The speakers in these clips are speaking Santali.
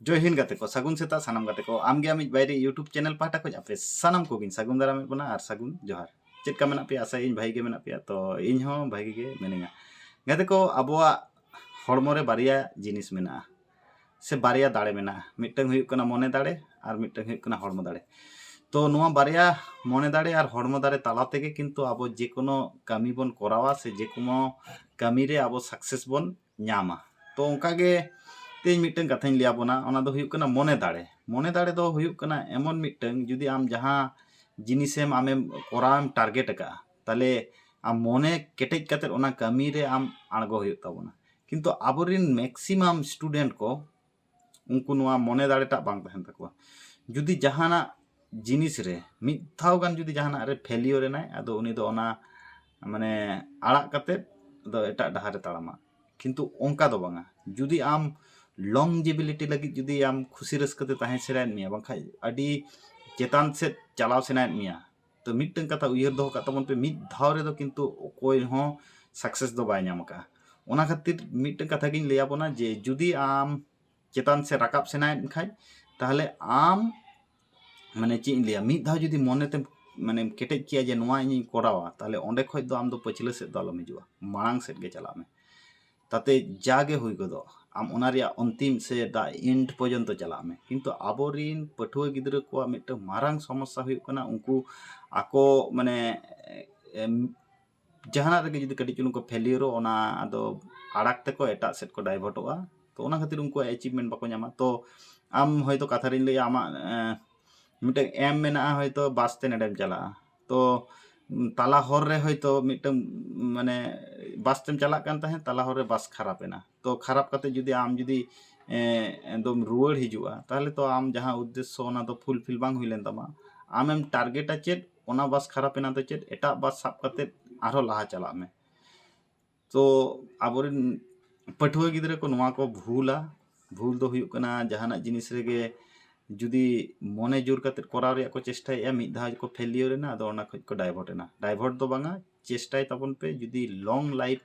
जय हिंद गाते को सागुन सेता सानाम गाते को आमगे आमिज बायरे यूट्यूब चैनल पाटा को आपे सानाम को गिन सागुन दाराम बना और सागुन जोहार चेक का मेना पे आशा इन भाई के मेना पे तो इन हो भाई के मेनेगा गाते को अबवा हड़मो रे बारिया जिनिस मेना से बारिया दाड़े मेना मिटटंग हुयुक कना मने दाड़े और मिटटंग हुयुक कना हड़मो दाड़े तो नुआ बारिया मने दाड़े और हड़मो दाड़े ताला तेगे किन्तु आबो जे कोनो कामी बन करावा से जे कोनो कामी रे आबो सक्सेस बन ᱧᱟᱢᱟ तो ओंका गे तेज मिटन कथाᱧ लिया बोना ओना दो हुयुक कना मने दाड़े दो हुयुक कना एमन मिटन जुदी आम जहां जिनिसेम आमेम कोराम टारगेट का ताले आम मने केटेज कते ओना कामी रे आम आणगो हुयुक ताबोना किंतु आबोरिन मैक्सिमम स्टूडेंट को उनको नुआ मने दाड़े टा बांग तहन तकवा जुदी जहाना जिनिस रे मिद थाव गान जुदी जहाना रे फेलियर नाय आदो उनी दो ओना माने आड़ा कते दो एटा डहारे ताड़ामा किंतु ओंका दो बांगा जुदी आम लॉन्गजिबिलिटी लगी जुदी आम खुशी रस्कते ताहें सेरायन मिया बांखा अडी चेतान से चलाव सेनायन मिया तो मिटन कथा उयहर दो कताबन पे मिद धाव रे दो किंतु कोई हो सक्सेस दो बाय ᱧᱟᱢ का ओना खातिर मिटन कथा गिन लेया बोना जे जुदी आम चेतान से राकाब सेनायन खाय ताहले आम माने चेक लिया मिद धाव जुदी मनेते माने केटेज किया जे नोआ इनी कोरावा ताहले ओंडे खoj दो आम दो पछिले से दो आलम हिजुआ मांग सेट गे चला में ताते जागे हुई गदो आम ओनारिया अंतिम से दा एंड पर्यंत चला में किंतु आबोरिन पठुआ गिद्र को मिट मारांग समस्या हुई कना उनको आको माने जहाना रे जुदी कटी चुनु को फेलियर ओना आदो आड़ाक ते को एटा सेट को डाइवर्टोआ तो ओना खातिर उनको अचीवमेंट बाको ᱧᱟᱢᱟ तो आम होयतो कथा रिन लई आमा मिट एम मेना होयतो बासते नेडेम चला तो ताला हर रे होयतो मिट माने बास तेम चला कान ताहे ताला हर रे बास खराब एना तो खराब कते जुदी आम जुदी एकदम रुआड़ हिजुआ ताहले तो आम जहां उद्देश्य ओना तो फुलफिल बांग हुइलेन तमा आमेम टारगेटा चेत ओना बास खराब एना तो चेत एटा बास साब कते आरो लाहा चला में तो आबोरिन पठुआ गिद्रे को नोआ को भूल दो हुयुक कना जहाना जिनिस रेगे जुदी मने जोर कते कराव रे को चेष्टा मिद धाव को फेलियर ना दो ओना खoj को डाइवर्ट दो बांगा चेष्टा तबन पे जुदी लॉन्ग लाइफ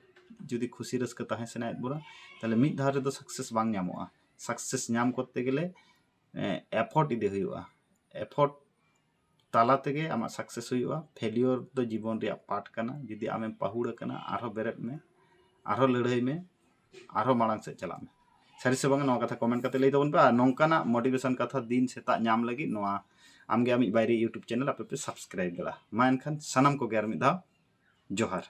जुदी खुशी रस्क ताहे सेनाय बोरा ताले मिद धाव रे दो सक्सेस बांग ᱧᱟᱢᱚᱜᱼᱟ सक्सेस ᱧᱟᱢ करते गेले एफर्ट इदे हुयुआ एफर्ट ताला तेगे आमा सक्सेस हुयुआ फेलियर दो जीवन रे पार्ट कना जुदी आमेम पाहुड़ कना आरो बेरेट में आरो लड़ाई में आरो मांग से चला में सारी से बांगा नोआ कथा कमेंट करते लई तबन पे नोंकाना मोटिवेशन कथा दिन सेता ᱧᱟᱢ लगी नोआ आमगे आमिज बायरे यूट्यूब चैनल आपे पे सब्सक्राइब दला मा एनखान सानाम को गेर मिद धाव जोहार।